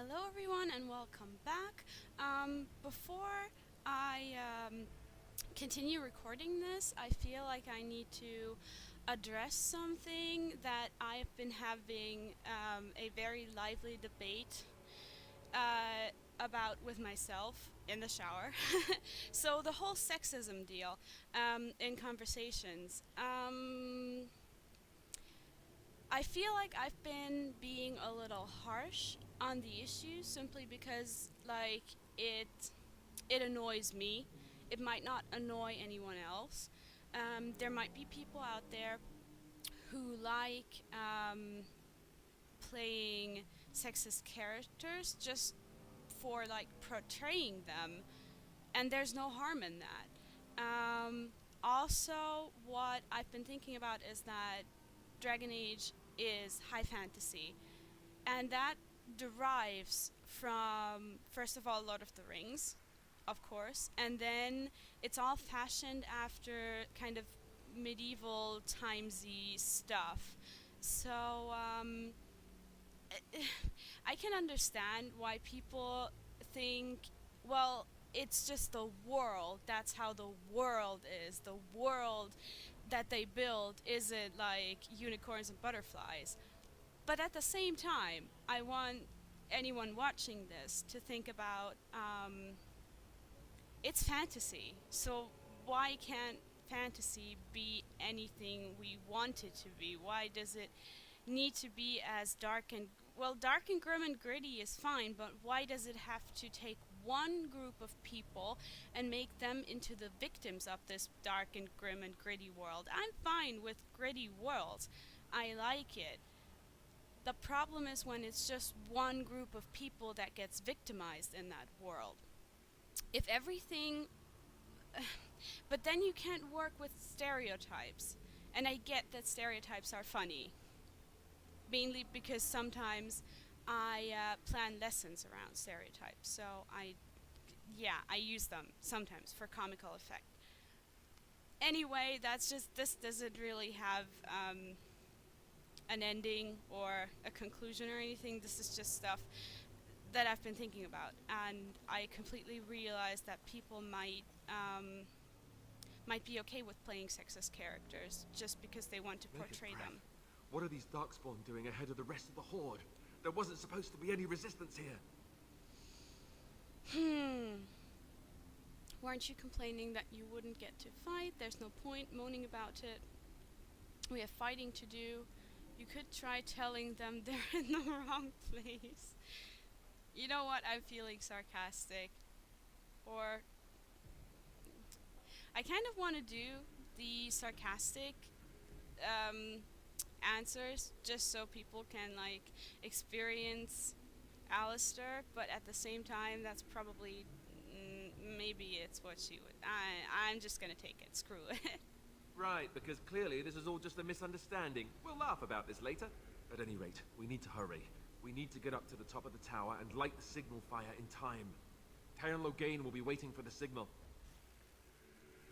Hello, everyone, and welcome back. Before I continue recording this, I feel like I need to address something that I've been having a very lively debate uh, about with myself in the shower. So, the whole sexism deal in conversations. I feel like I've been being a little harsh on the issue simply because it annoys me. It might not annoy anyone else. There might be people out there who like playing sexist characters just for like portraying them, and there's no harm in that. Also, what I've been thinking about is that Dragon Age is high fantasy, and that derives from, first of all, Lord of the Rings, of course, and then it's all fashioned after kind of medieval timesy stuff. So, I can understand why people think, well, it's just the world. That's how the world is. The world that they build isn't like unicorns and butterflies. But at the same time, I want anyone watching this to think about it's fantasy. So why can't fantasy be anything we want it to be? Why does it need to be as dark and, well, dark and grim and gritty is fine, but why does it have to take one group of people and make them into the victims of this dark and grim and gritty world? I'm fine with gritty worlds. I like it. The problem is when it's just one group of people that gets victimized in that world. If everything. But then you can't work with stereotypes. And I get that stereotypes are funny. Mainly because sometimes I plan lessons around stereotypes. So I use them sometimes for comical effect. Anyway, this doesn't really have an ending or a conclusion or anything. This is just stuff that I've been thinking about, and I completely realized that people might be okay with playing sexist characters just because they want to portray them. What are these Darkspawn doing ahead of the rest of the Horde? There wasn't supposed to be any resistance here. Weren't you complaining that you wouldn't get to fight? There's no point moaning about it. We have fighting to do. You could try telling them they're in the wrong place. You know what? I'm feeling sarcastic. Or I kind of want to do the sarcastic answers just so people can like experience Alistair, but at the same time, that's probably maybe it's what she would. I'm just gonna take it. Screw it. Right, because clearly this is all just a misunderstanding. We'll laugh about this later. At any rate, we need to hurry. We need to get up to the top of the tower and light the signal fire in time. Tyron Loghain will be waiting for the signal.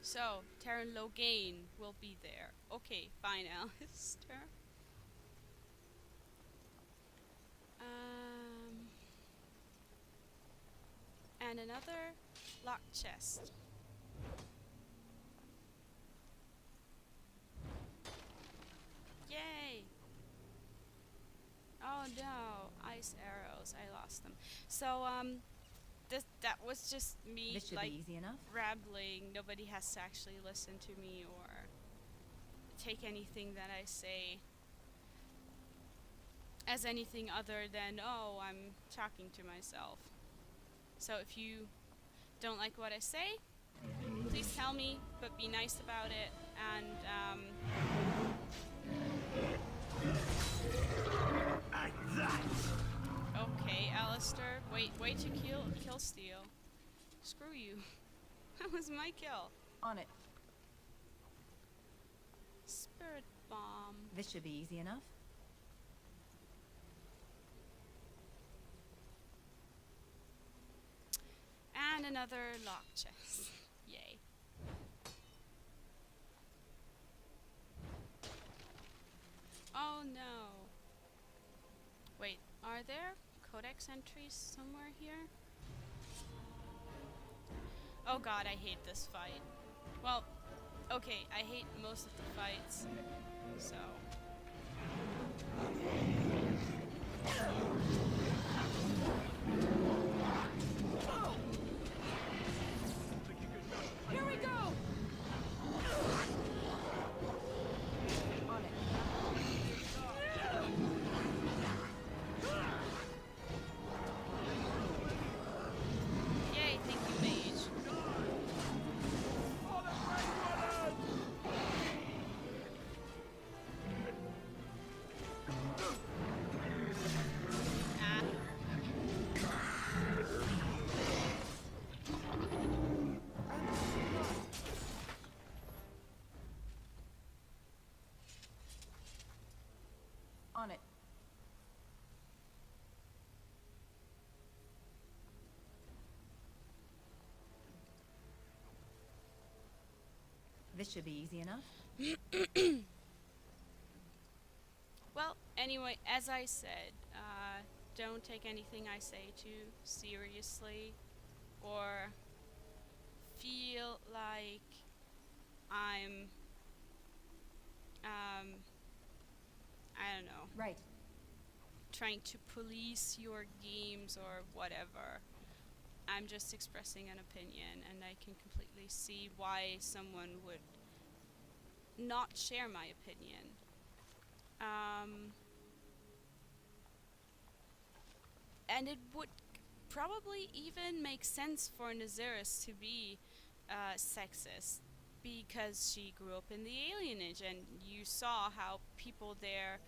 So, Tyron Loghain will be there. Okay, fine, Alistair. And another locked chest. Yay! Oh no, ice arrows. I lost them. So, that was just me, This should like, be easy enough. rambling. Nobody has to actually listen to me or take anything that I say as anything other than, oh, I'm talking to myself. So if you don't like what I say, please tell me, but be nice about it, and, Like that! okay, Alistair, wait to kill Steel. Screw you. That was my kill. On it. Spirit Bomb. This should be easy enough. And another lock chest. Yay. Oh no. Wait, are there codex entries somewhere here? Oh god, I hate this fight. Well, okay, I hate most of the fights, so... Here we go! On it. Yay, thank you, mage. Ah. On it. This should be easy enough. Well, anyway, as I said, don't take anything I say too seriously, or feel like I'm, I don't know, Right. trying to police your games or whatever. I'm just expressing an opinion, and I can completely see why someone would not share my opinion. And it would probably even make sense for Naziris to be sexist, because she grew up in the alienage, and you saw how people there,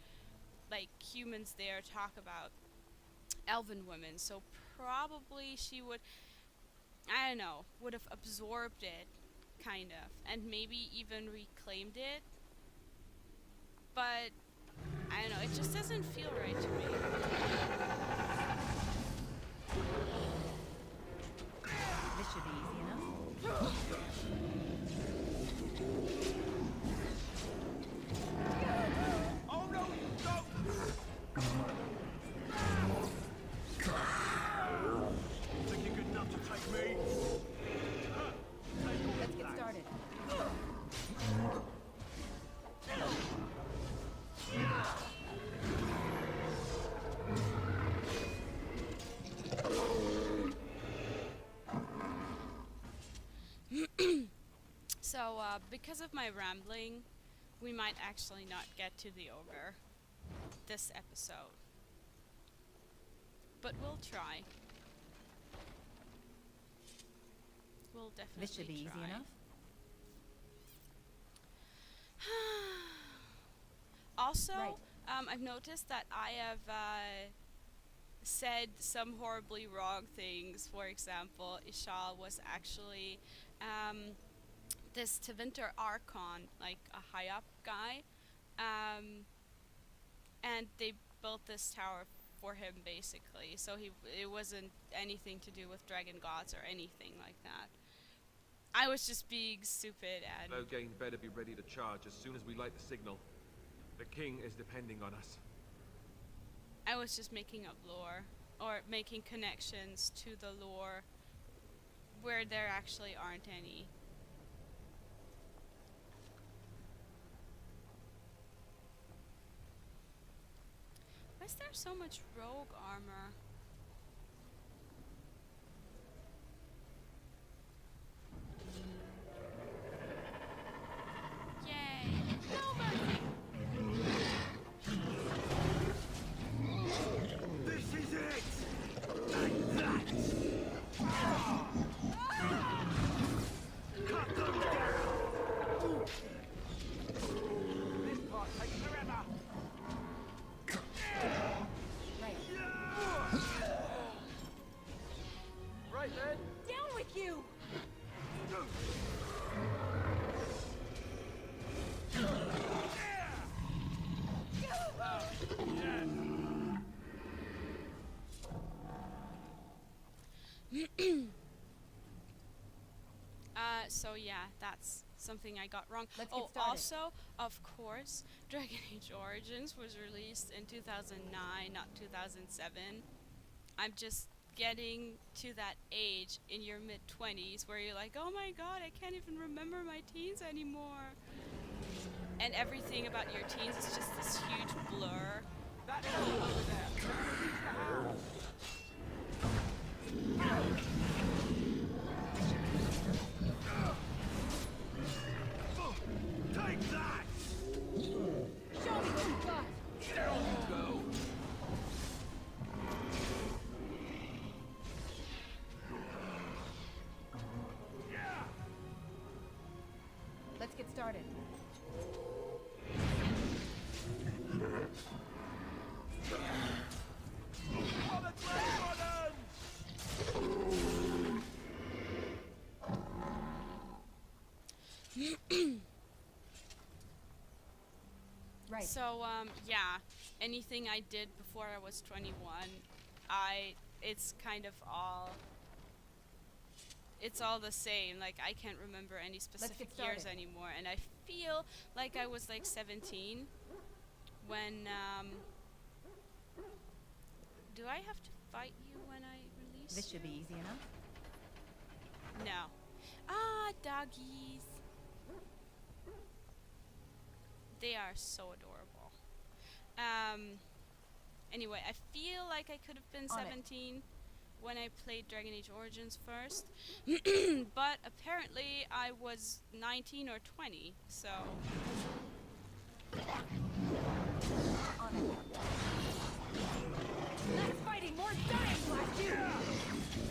like humans there, talk about elven women, so probably she would, I don't know, would have absorbed it, kind of, and maybe even reclaimed it. But I don't know, it just doesn't feel right to me. This should be easy enough. Oh no, don't! Think you're good enough to take me? Let's get started. So, because of my rambling, we might actually not get to the ogre this episode. But we'll try. We'll definitely This should be easy try. enough. Also, Right. I've noticed that I have said some horribly wrong things. For example, Ishal was actually this Tevinter Archon, like a high up guy, and they built this tower for him basically. So it wasn't anything to do with dragon gods or anything like that. I was just being stupid, and Loghain better be ready to charge as soon as we light the signal. The king is depending on us. I was just making up lore, or making connections to the lore where there actually aren't any. Why is there so much rogue armor? Yay! No mercy! This is it! Like that! Cut them down! This part takes forever! Right. Right then! Down with you! So yeah, that's something I got wrong. Let's get Oh, started. also, of course, Dragon Age Origins was released in 2009, not 2007. I'm just getting to that age in your mid-20s where you're like, oh my god, I can't even remember my teens anymore. And everything about your teens is just this huge blur. That elf over there. Reach the house. Take that! Show me what you got! Down you go. Let's get started. On the train, Right. So, yeah, anything I did before I was 21, it's kind of it's all the same. Like, I can't remember any specific years started. anymore, and I feel like I was like 17 when, do I have to fight you when I release This should be you? easy enough. No. Ah, doggies. They are so adorable. Anyway, I feel like I could have been On it. 17 when I played Dragon Age Origins first, but apparently I was 19 or 20, so... On it. Less fighting, more dying, blast you!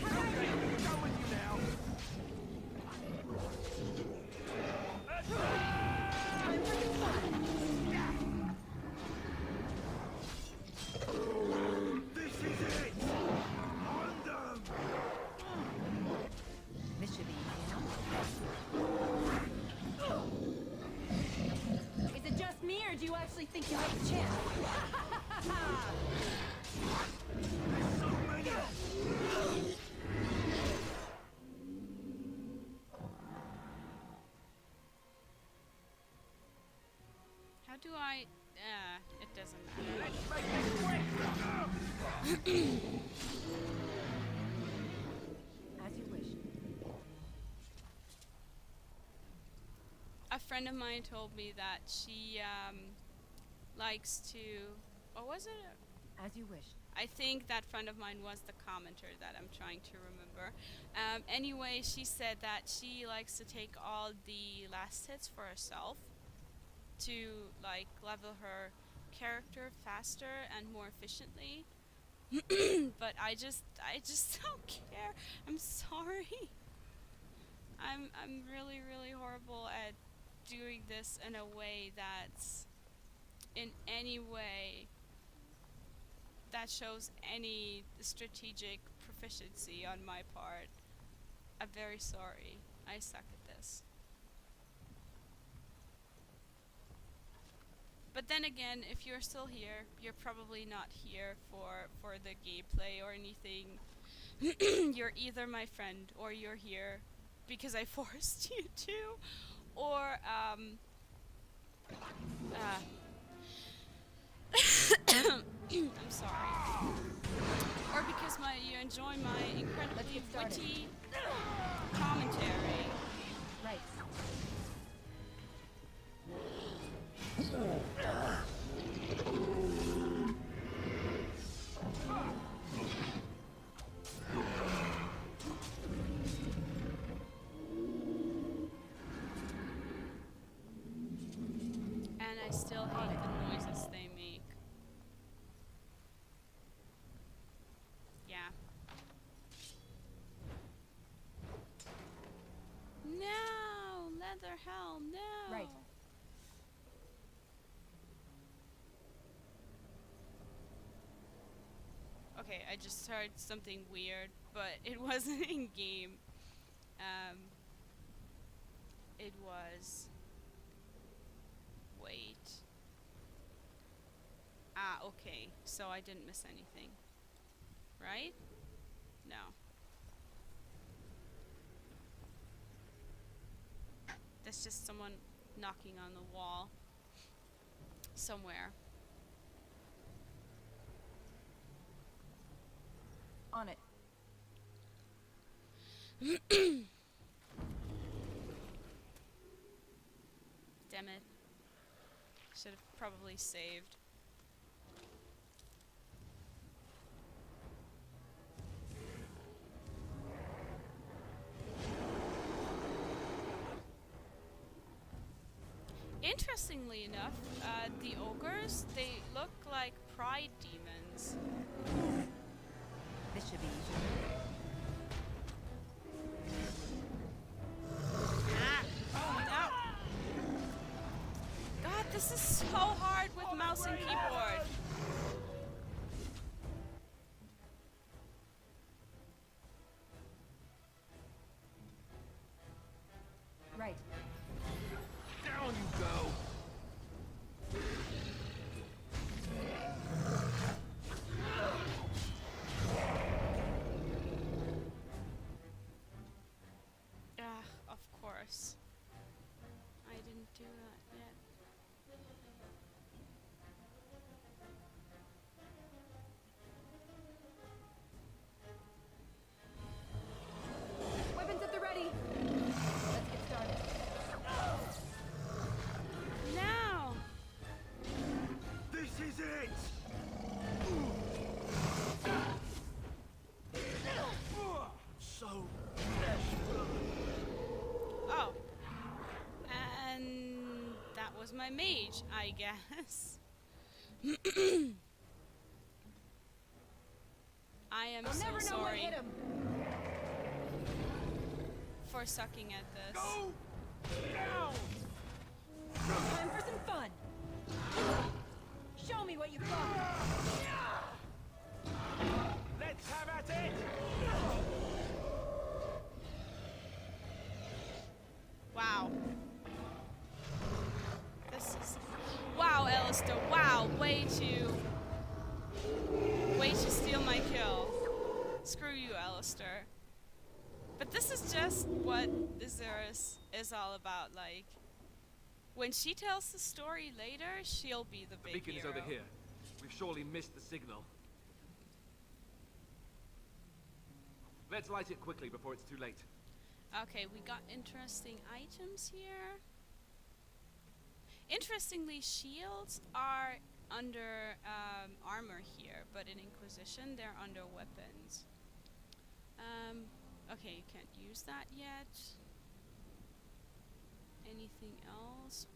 Okay, we're done with you now. Time for some fun! This is it! On them! This should be easy enough. Is it just me, or do you actually think you have a chance? There's so many! How do I... it doesn't matter. Let's make this quick! As you wish. A friend of mine told me that she, likes to... What was it? As you wish. I think that friend of mine was the commenter that I'm trying to remember. Anyway, she said that she likes to take all the last hits for herself to, like, level her character faster and more efficiently. But I just don't care. I'm sorry. I'm really, really horrible at doing this in a way that's in any way that shows any strategic proficiency on my part. I'm very sorry. I suck at this. But then again, if you're still here, you're probably not here for the gameplay or anything. You're either my friend or you're here because I forced you to, or I'm sorry. Or because you enjoy my incredibly get started. witty commentary. Right. And I still hate the noises they make. Yeah. No! Leather helm, no! Right. Okay, I just heard something weird, but it wasn't in game. It was... Wait. Ah, okay. So I didn't miss anything. Right? No. That's just someone knocking on the wall. Somewhere. on it. Damn it. Should have probably saved. Interestingly enough, the ogres, they look like pride demons. This should be easy. Oh no! God, this is so hard with mouse and keyboard. Right. Down you go! Of course. I didn't do that yet. Weapons at the ready. Let's get started. Now! This is it! So Oh. And that was my mage, I guess. I am I'll so never know what sorry hit him. for sucking at this. go down! Time for some fun. Show me what you got. Let's have at it! Wow. This is... Wow, Alistair. Wow, way to steal my kill. Screw you, Alistair. But this is just what Thedas is all about, like... When she tells the story later, she'll be the The big beacon is hero. over here. We've surely missed the signal. Let's light it quickly before it's too late. Okay, we got interesting items here. Interestingly, shields are under armor here, but in Inquisition they're under weapons. Okay, you can't use that yet. Anything else?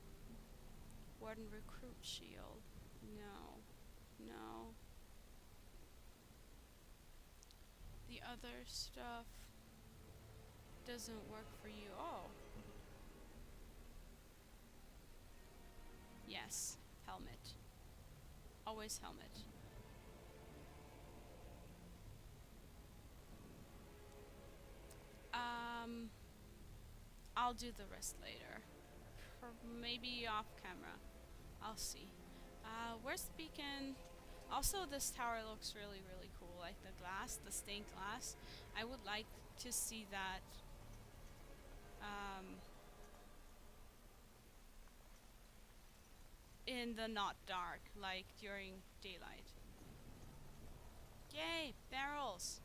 Warden Recruit Shield. No. No. The other stuff doesn't work for you. Oh. Yes. Helmet. Always helmet. I'll do the rest later. Maybe off camera. I'll see. Where's the beacon? Also, this tower looks really, really cool. Like the glass, the stained glass. I would like to see that. In the not dark, like during daylight. Yay, barrels!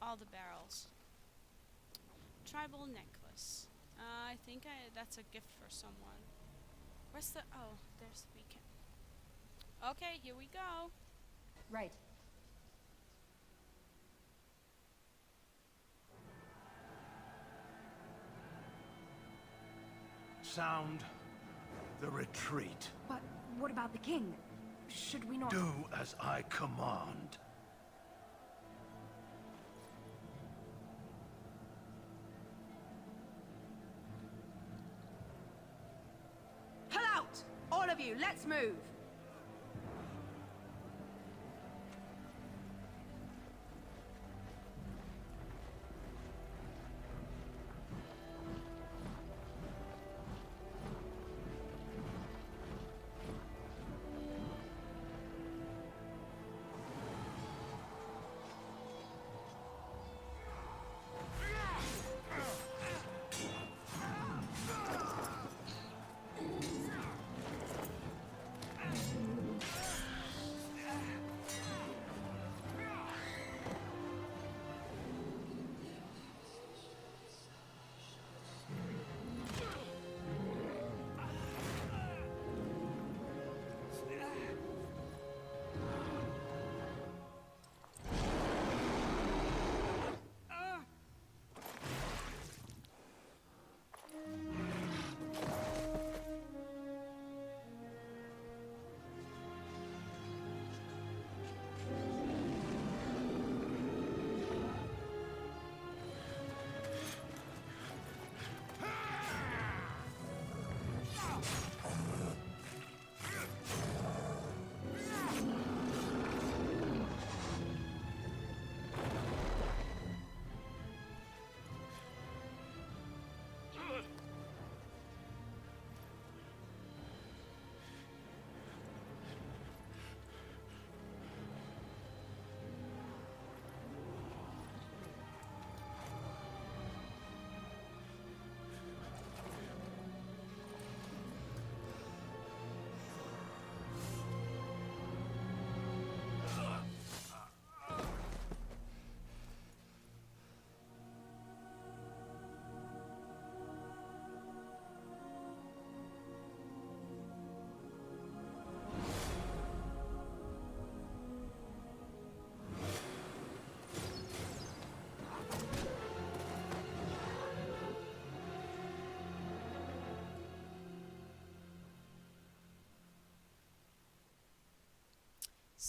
All the barrels. Tribal necklace. I think that's a gift for someone. Where's the... Oh, there's the beacon. Okay, here we go. Right. Sound the retreat. But what about the king? Should we not... Do as I command. Pull out! All of you, let's move!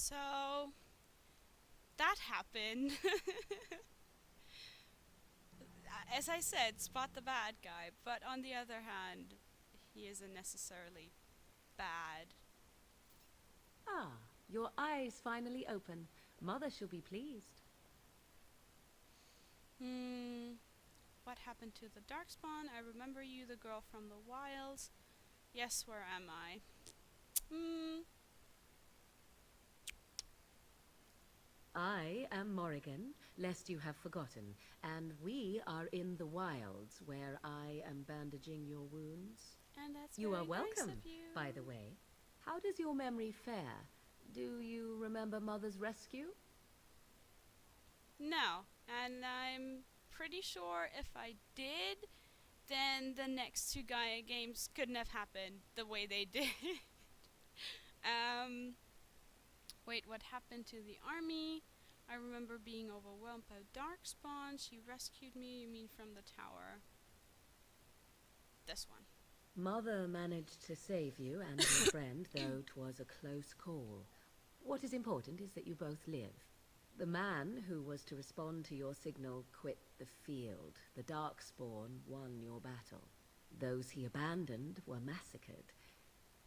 So that happened. As I said, spot the bad guy, but on the other hand, he isn't necessarily bad. Ah, your eyes finally open. Mother shall be pleased. What happened to the Darkspawn? I remember you, the girl from the wilds. Yes, where am I? I am Morrigan, lest you have forgotten, and we are in the wilds, where I am bandaging your wounds. And that's You are very nice welcome, of you. by the way. How does your memory fare? Do you remember Mother's rescue? No, and I'm pretty sure if I did, then the next two Gaia games couldn't have happened the way they did. Wait, what happened to the army? I remember being overwhelmed by Darkspawn. She rescued me, you mean from the tower? This one. Mother managed to save you and your friend, though 'twas a close call. What is important is that you both live. The man who was to respond to your signal quit the field. The Darkspawn won your battle. Those he abandoned were massacred.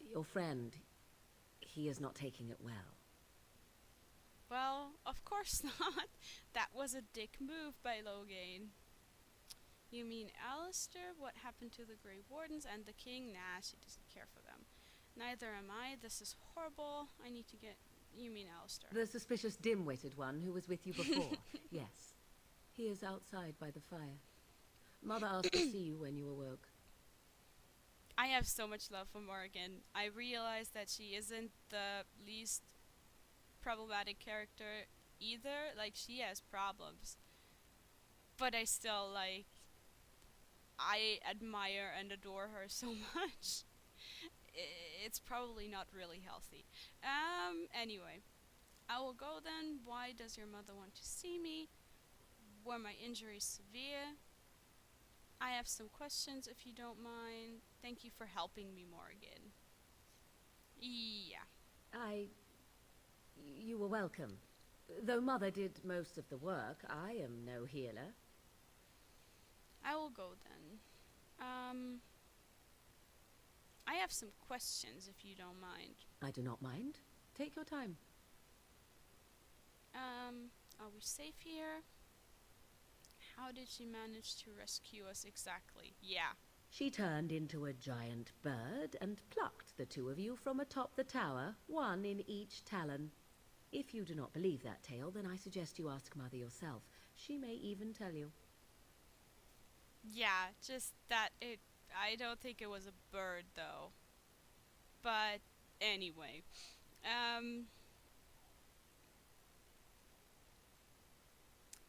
Your friend, he is not taking it well. Well, of course not. That was a dick move by Loghain. You mean Alistair? What happened to the Grey Wardens and the King? Nah, she doesn't care for them. Neither am I. This is horrible. I need to get... You mean Alistair? The suspicious dim-witted one who was with you before. Yes. He is outside by the fire. Mother asked to see you when you awoke. I have so much love for Morrigan. I realize that she isn't the least problematic character either. Like, she has problems. But I still, like... I admire and adore her so much. It's probably not really healthy. Anyway. I will go then. Why does your mother want to see me? Were my injuries severe? I have some questions if you don't mind. Thank you for helping me, Morrigan. Yeah. You were welcome. Though Mother did most of the work, I am no healer. I will go then. I have some questions if you don't mind. I do not mind. Take your time. Are we safe here? How did she manage to rescue us exactly? Yeah. She turned into a giant bird and plucked the two of you from atop the tower, one in each talon. If you do not believe that tale, then I suggest you ask Mother yourself. She may even tell you. Yeah, just that I don't think it was a bird, though. But, anyway.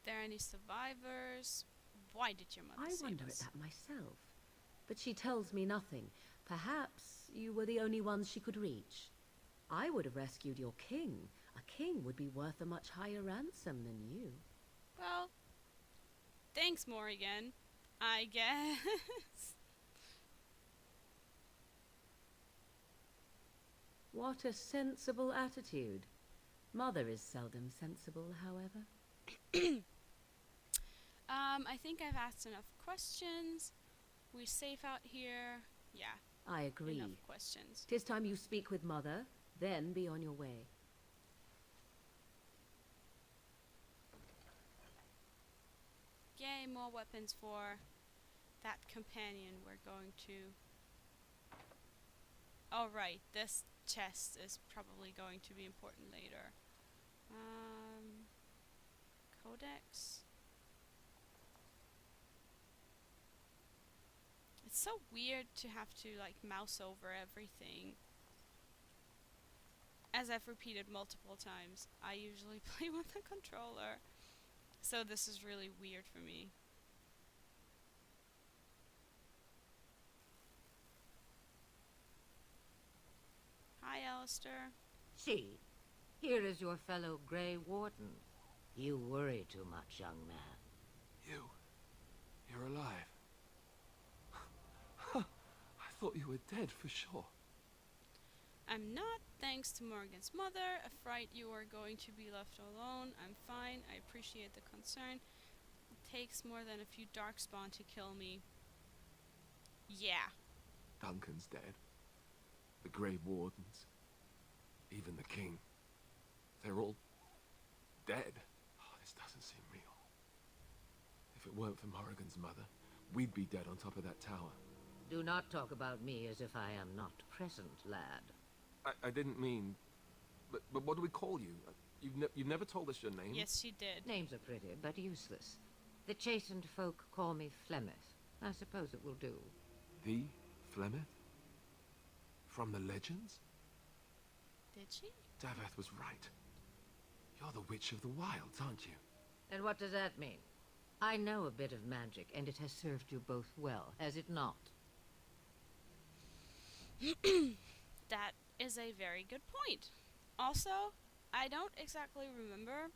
There any survivors? Why did your mother I save wonder at us? that myself. But she tells me nothing. Perhaps you were the only ones she could reach. I would have rescued your king. A king would be worth a much higher ransom than you. Well, thanks, Morrigan. I guess. What a sensible attitude. Mother is seldom sensible, however. I think I've asked enough questions. We safe out here? Yeah, I agree. enough questions. 'Tis time you speak with Mother, then be on your way. Yay, more weapons for that companion we're going to. Oh right, this chest is probably going to be important later. Codex. It's so weird to have to like mouse over everything. As I've repeated multiple times, I usually play with a controller. So this is really weird for me. Hi, Alistair. See, here is your fellow Grey Warden. You worry too much, young man. You're alive. I thought you were dead for sure. I'm not, thanks to Morgan's mother. Afraid you are going to be left alone. I'm fine. I appreciate the concern. It takes more than a few darkspawn to kill me. Yeah. Duncan's dead. The Grey Wardens. Even the King. They're all dead. Oh, this doesn't seem real. If it weren't for Morrigan's mother, we'd be dead on top of that tower. Do not talk about me as if I am not present, lad. I didn't mean... But what do we call you? You've never told us your name? Yes, she did. Names are pretty, but useless. The chastened folk call me Flemeth. I suppose it will do. The Flemeth? From the legends? Did she? Daveth was right. You're the Witch of the Wilds, aren't you? And what does that mean? I know a bit of magic, and it has served you both well, has it not? That is a very good point. Also, I don't exactly remember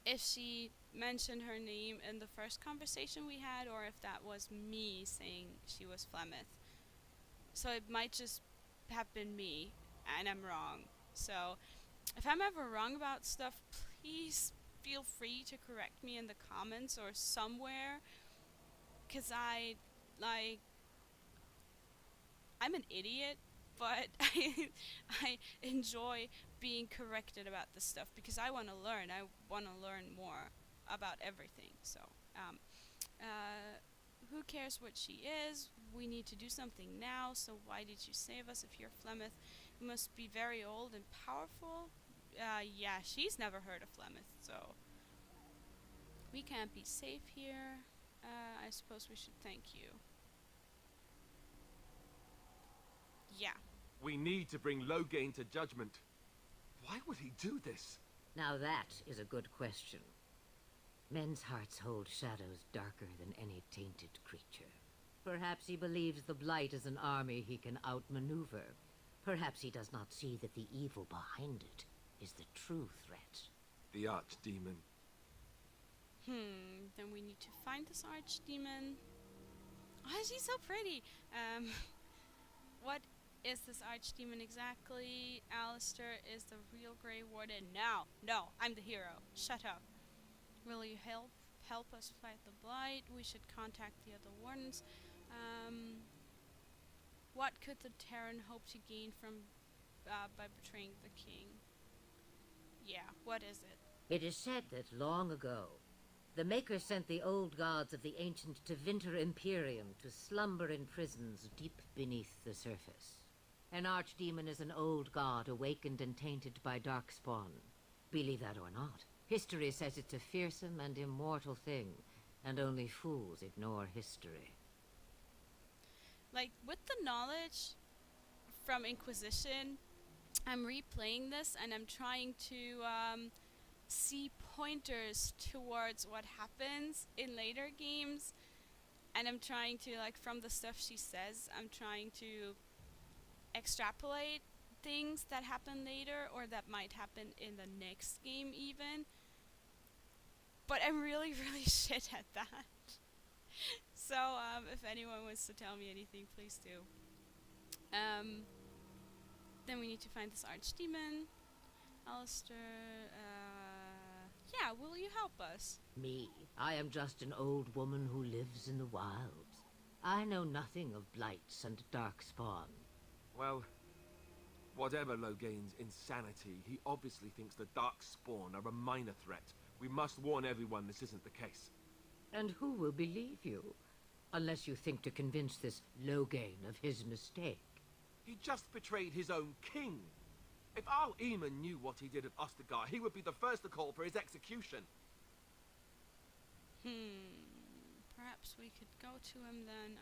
if she mentioned her name in the first conversation we had, or if that was me saying she was Flemeth. So it might just have been me, and I'm wrong. So, if I'm ever wrong about stuff, please feel free to correct me in the comments or somewhere. Because I'm an idiot, but I enjoy being corrected about this stuff because I want to learn. I want to learn more about everything. So, who cares what she is? We need to do something now, so why did you save us if you're Flemeth? You must be very old and powerful. Yeah, she's never heard of Flemeth, so we can't be safe here. I suppose we should thank you. Yeah. We need to bring Loghain to judgment. Why would he do this? Now that is a good question. Men's hearts hold shadows darker than any tainted creature. Perhaps he believes the Blight is an army he can outmaneuver. Perhaps he does not see that the evil behind it is the true threat. The Archdemon. Then we need to find this Archdemon. Oh, she's so pretty. What is this Archdemon exactly? Alistair is the real Grey Warden. No, I'm the hero. Shut up. Will you help us fight the Blight? We should contact the other wardens. What could the Terran hope to gain from by betraying the king? Yeah, what is it? It is said that long ago, the Maker sent the old gods of the ancient to Vinter Imperium to slumber in prisons deep beneath the surface. An archdemon is an old god awakened and tainted by darkspawn. Believe that or not, history says it's a fearsome and immortal thing, and only fools ignore history. Like, with the knowledge from Inquisition, I'm replaying this and I'm trying to see pointers towards what happens in later games, and I'm trying to, like, from the stuff she says, I'm trying to extrapolate things that happen later or that might happen in the next game even. But I'm really shit at that. So, if anyone wants to tell me anything, please do. Then we need to find this Archdemon. Alistair, yeah, will you help us? Me? I am just an old woman who lives in the wilds. I know nothing of blights and darkspawn. Well, whatever Loghain's insanity, he obviously thinks the Darkspawn are a minor threat. We must warn everyone this isn't the case. And who will believe you? Unless you think to convince this Loghain of his mistake. He just betrayed his own king. If Al Eamon knew what he did at Ostagar, he would be the first to call for his execution. Perhaps we could go to him then.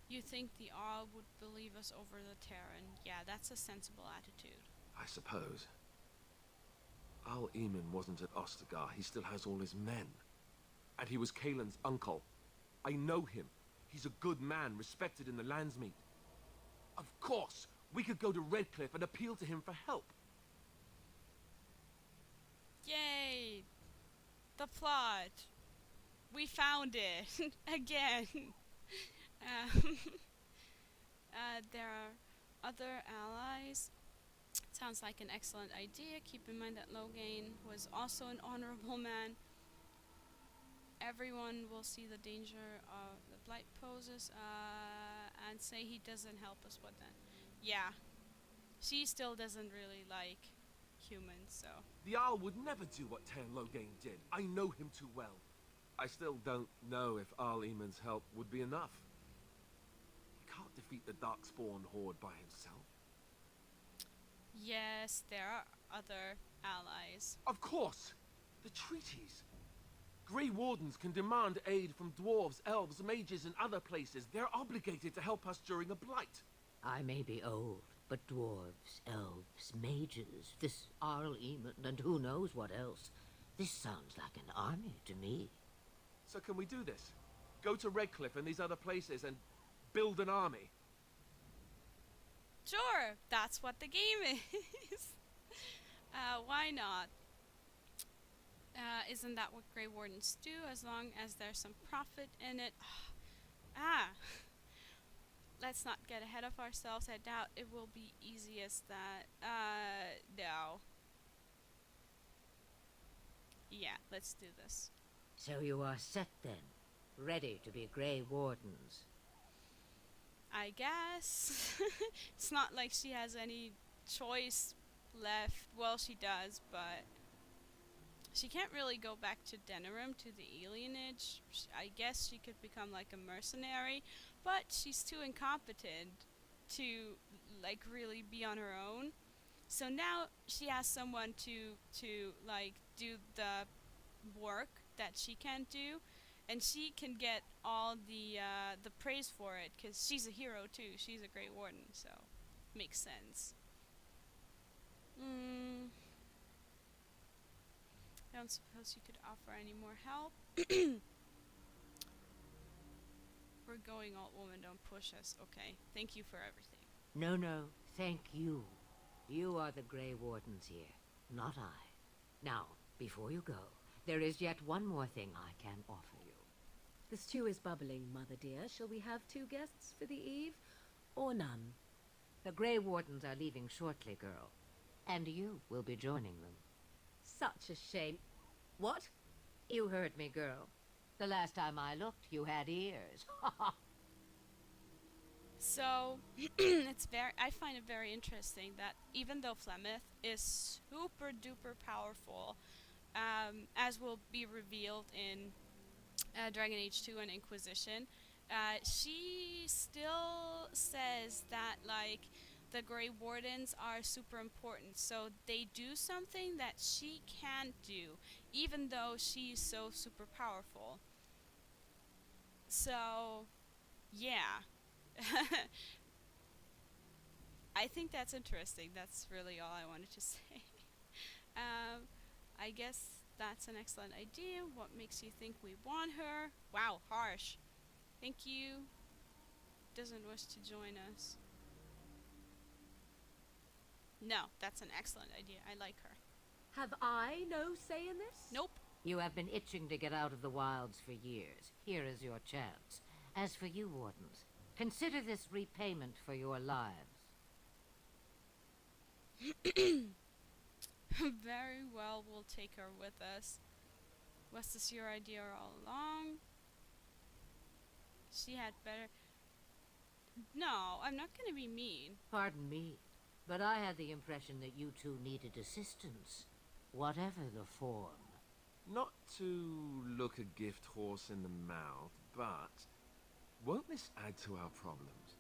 You think the Arl would believe us over the Terran. Yeah, that's a sensible attitude. I suppose. Al Eamon wasn't at Ostagar. He still has all his men. And he was Kaelin's uncle. I know him. He's a good man, respected in the Landsmeet. Of course, we could go to Redcliffe and appeal to him for help. Yay! The plot. We found it. Again. There are other allies. Sounds like an excellent idea. Keep in mind that Logain was also an honorable man. Everyone will see the danger the blight poses and say he doesn't help us. What then? Yeah, she still doesn't really like humans, so. The Owl would never do what Taron Logain did. I know him too well. I still don't know if Arl Eamon's help would be enough. He can't defeat the Darkspawn Horde by himself. Yes, there are other allies. Of course! The treaties! Grey Wardens can demand aid from dwarves, elves, mages, and other places. They're obligated to help us during a blight. I may be old, but dwarves, elves, mages, this Arl Eamon, and who knows what else. This sounds like an army to me. So can we do this? Go to Redcliffe and these other places and build an army? Sure, that's what the game is. Why not? Isn't that what Grey Wardens do, as long as there's some profit in it? Let's not get ahead of ourselves. I doubt it will be easy as that. No. Yeah, let's do this. So you are set then, ready to be Grey Wardens. I guess. It's not like she has any choice left. Well, she does, but she can't really go back to Denerim, to the alienage. I guess she could become like a mercenary, but she's too incompetent to like really be on her own. So now she has someone to like do the work that she can't do, and she can get all the praise for it because she's a hero too. She's a Grey Warden, so makes sense. I don't suppose you could offer any more help. We're going alt woman, don't push us. Okay, thank you for everything. No, no, thank you. You are the Grey Wardens here, not I. Now, before you go, there is yet one more thing I can offer you. The stew is bubbling, Mother dear. Shall we have 2 guests for the eve, or none? The Grey Wardens are leaving shortly, girl, and you will be joining them. Such a shame. What? You heard me, girl. The last time I looked, you had ears. So, I find it very interesting that even though Flemeth is super duper powerful, as will be revealed in Dragon Age 2 and Inquisition, she still says that, like, the Grey Wardens are super important, so they do something that she can't do, even though she's so super powerful. So, yeah. I think that's interesting. That's really all I wanted to say. I guess that's an excellent idea. What makes you think we want her? Wow, harsh. Thank you. Doesn't wish to join us. No, that's an excellent idea. I like her. Have I no say in this? Nope. You have been itching to get out of the wilds for years. Here is your chance. As for you, Wardens, consider this repayment for your lives. Very well, we'll take her with us. Was this your idea all along? She had better... No, I'm not gonna be mean. Pardon me, but I had the impression that you two needed assistance, whatever the form. Not to look a gift horse in the mouth, but won't this add to our problems?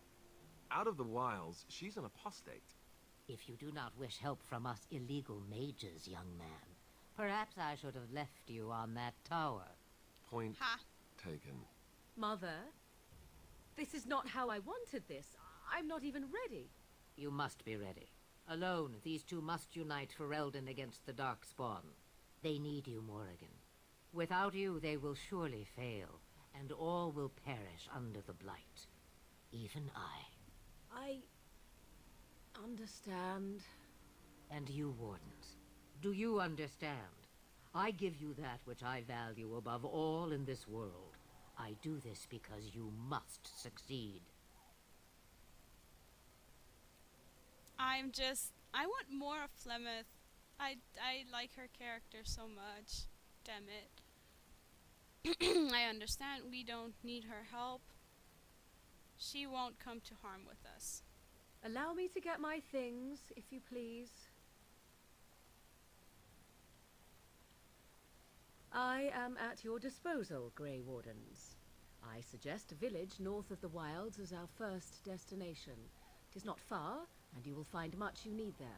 Out of the wilds, she's an apostate. If you do not wish help from us illegal mages, young man, perhaps I should have left you on that tower. Point Ha! taken. Mother, this is not how I wanted this. I'm not even ready. You must be ready. Alone, these two must unite for Eldon against the Darkspawn. They need you, Morrigan. Without you, they will surely fail, and all will perish under the blight. Even I. Understand. And you, Wardens, do you understand? I give you that which I value above all in this world. I do this because you must succeed. I want more of Flemeth. I like her character so much. Damn it. I understand we don't need her help. She won't come to harm with us. Allow me to get my things, if you please. I am at your disposal, Grey Wardens. I suggest a village north of the wilds as our first destination. It is not far, and you will find much you need there.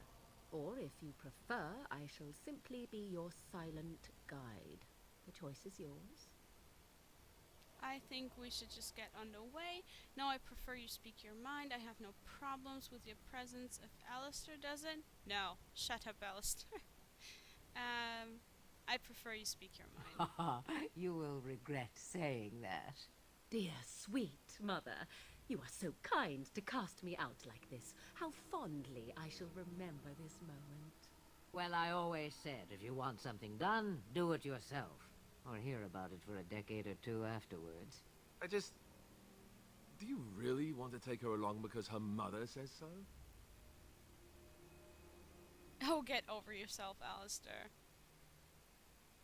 Or, if you prefer, I shall simply be your silent guide. The choice is yours. I think we should just get underway. No, I prefer you speak your mind. I have no problems with your presence. If Alistair doesn't, no. Shut up, Alistair. I prefer you speak your mind. You will regret saying that. Dear, sweet mother, you are so kind to cast me out like this. How fondly I shall remember this moment. Well, I always said, if you want something done, do it yourself. Or hear about it for a decade or two afterwards. Do you really want to take her along because her mother says so? Oh, get over yourself, Alistair.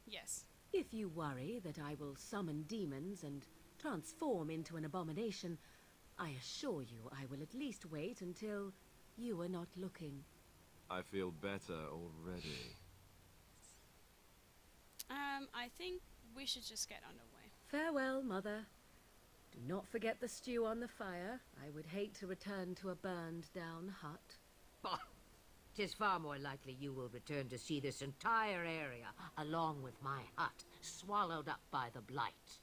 Yes. If you worry that I will summon demons and transform into an abomination, I assure you I will at least wait until you are not looking. I feel better already. I think we should just get underway. Farewell, mother. Do not forget the stew on the fire. I would hate to return to a burned-down hut. Bah! 'Tis far more likely you will return to see this entire area, along with my hut, swallowed up by the blight.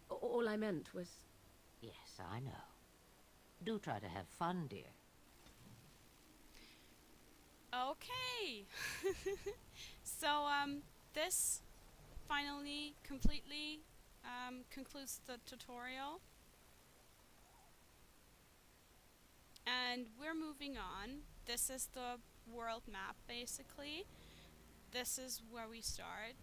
All I meant was... Yes, I know. Do try to have fun, dear. Okay. So, this finally completely concludes the tutorial. And we're moving on. This is the world map, basically. This is where we start.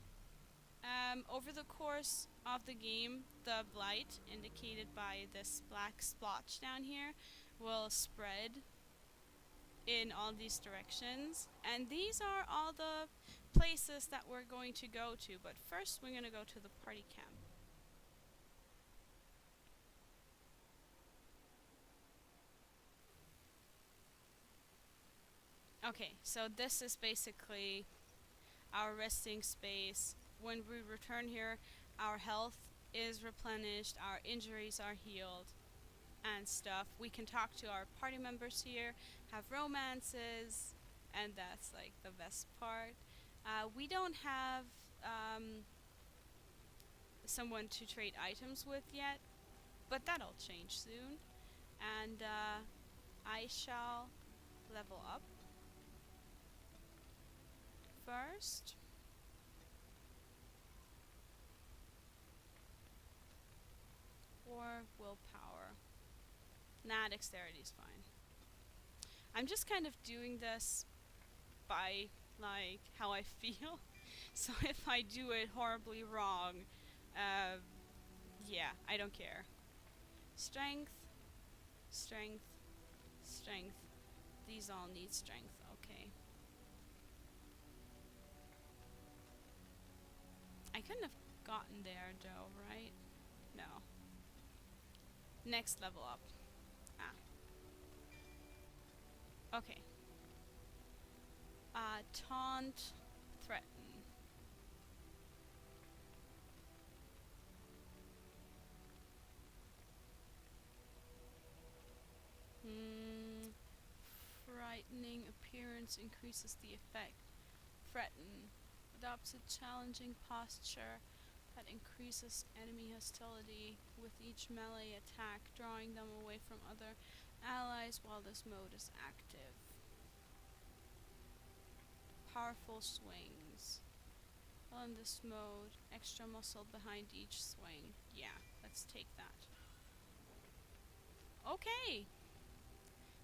Over the course of the game, the blight, indicated by this black splotch down here, will spread in all these directions. And these are all the places that we're going to go to. But first, we're going to go to the party camp. Okay, so this is basically our resting space. When we return here, our health is replenished, our injuries are healed, and stuff. We can talk to our party members here, have romances, and that's like the best part. We don't have someone to trade items with yet, but that'll change soon. And I shall level up first. Or willpower. Nah, dexterity's fine. I'm just kind of doing this by, like, how I feel. So if I do it horribly wrong, yeah, I don't care. Strength, strength, strength. These all need strength, okay. I couldn't have gotten there, though, right? No. Next level up. Okay. Taunt, threaten. Frightening appearance increases the effect. Threaten. Adopts a challenging posture that increases enemy hostility with each melee attack, drawing them away from other allies while this mode is active. Powerful swings. While in this mode, extra muscle behind each swing. Yeah, let's take that. Okay.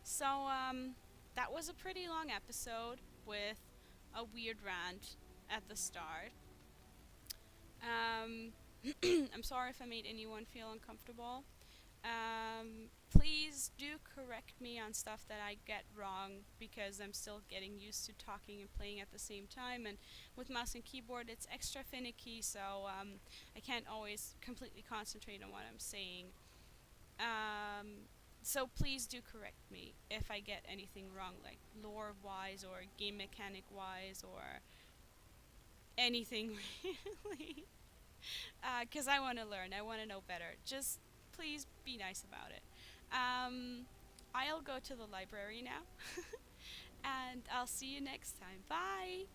So, that was a pretty long episode with a weird rant at the start. I'm sorry if I made anyone feel uncomfortable. please do correct me on stuff that I get wrong, because I'm still getting used to talking and playing at the same time, and with mouse and keyboard it's extra finicky, so I can't always completely concentrate on what I'm saying. So please do correct me if I get anything wrong, like lore wise or game mechanic wise or anything really. Because I want to learn, I want to know better. Just please be nice about it. I'll go to the library now, and I'll see you next time. Bye!